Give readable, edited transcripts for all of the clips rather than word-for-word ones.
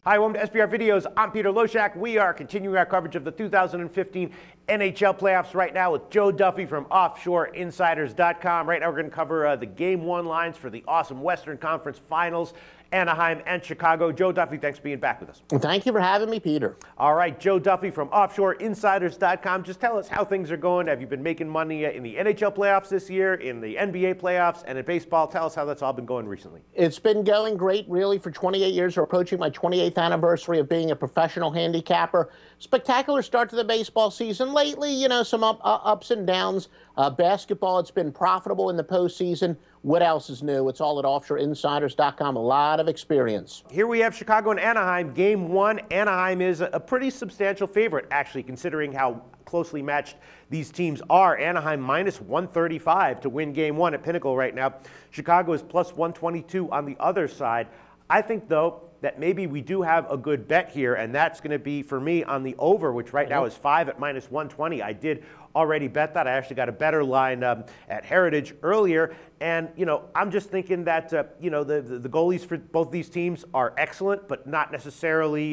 Hi, welcome to SBR Videos. I'm Peter Loshak. We are continuing our coverage of the 2015 NHL playoffs right now with Joe Duffy from OffshoreInsiders.com. Right now we're going to cover the Game 1 lines for the awesome Western Conference Finals, Anaheim and Chicago. Joe Duffy, thanks for being back with us. Thank you for having me, Peter. All right, Joe Duffy from OffshoreInsiders.com. Just tell us how things are going. Have you been making money in the NHL playoffs this year, in the NBA playoffs, and in baseball? Tell us how that's all been going recently. It's been going great, really, for 28 years. We're approaching my 28th anniversary of being a professional handicapper. Spectacular start to the baseball season. Lately, you know, some ups and downs. Basketball, it's been profitable in the postseason. What else is new? It's all at OffshoreInsiders.com. A lot of experience. Here we have Chicago and Anaheim, Game 1. Anaheim is a pretty substantial favorite, actually, considering how closely matched these teams are. Anaheim minus 135 to win Game 1 at Pinnacle right now. Chicago is plus 122 on the other side. I think, though, that maybe we do have a good bet here, and that's going to be, for me, on the over, which right now is 5 at minus 120. I did already bet that. I actually got a better line at Heritage earlier, and, you know, I'm just thinking that, you know, the goalies for both these teams are excellent, but not necessarily,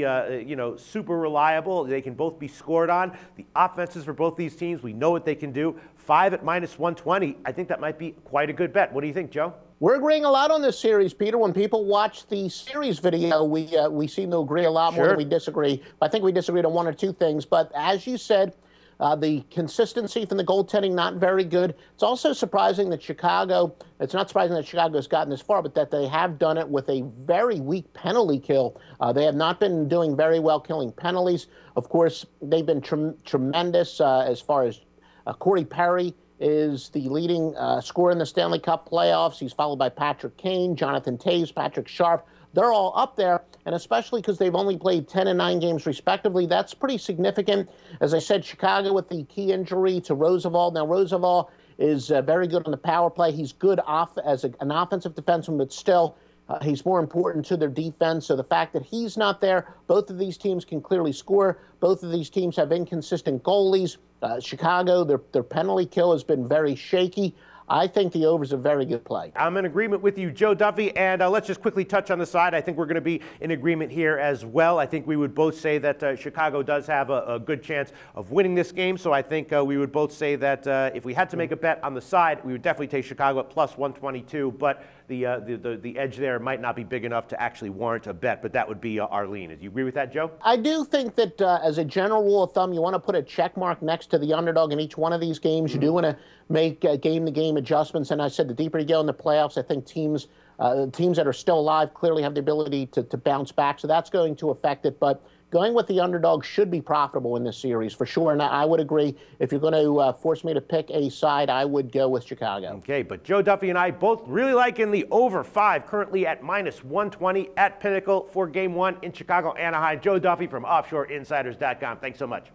you know, super reliable. They can both be scored on. The offenses for both these teams, we know what they can do. 5 at minus 120, I think that might be quite a good bet. What do you think, Joe? We're agreeing a lot on this series, Peter. When people watch the series video, we seem to agree a lot more than we disagree. I think we disagreed on one or two things. But as you said, the consistency from the goaltending, not very good. It's also surprising that Chicago, it's not surprising that Chicago has gotten this far, but that they have done it with a very weak penalty kill. They have not been doing very well killing penalties. Of course, they've been tremendous as far as Corey Perry is the leading scorer in the Stanley Cup playoffs. He's followed by Patrick Kane, Jonathan Toews, Patrick Sharp. They're all up there, and especially because they've only played 10 and 9 games respectively, that's pretty significant. As I said, Chicago with the key injury to Roosevelt. Now, Roosevelt is very good on the power play. He's good as an offensive defenseman, but still, he's more important to their defense. So the fact that he's not there, both of these teams can clearly score. Both of these teams have inconsistent goalies. Chicago, their penalty kill has been very shaky. I think the over is a very good play. I'm in agreement with you, Joe Duffy, and let's just quickly touch on the side. I think we're going to be in agreement here as well. I think we would both say that Chicago does have a good chance of winning this game, so I think we would both say that if we had to make a bet on the side, we would definitely take Chicago at plus 122, but the edge there might not be big enough to actually warrant a bet, but that would be our lean. Do you agree with that, Joe? I do think that as a general rule of thumb, you want to put a check mark next to the underdog in each one of these games. You do want to make game-to-game adjustments, and I said the deeper you go in the playoffs, I think teams that are still alive clearly have the ability to bounce back, so that's going to affect it. But going with the underdog should be profitable in this series for sure, and I would agree. If you're going to force me to pick a side, I would go with Chicago. Okay, but Joe Duffy and I both really liking the over 5, currently at minus 120 at Pinnacle for Game 1 in Chicago, Anaheim. Joe Duffy from OffshoreInsiders.com. Thanks so much.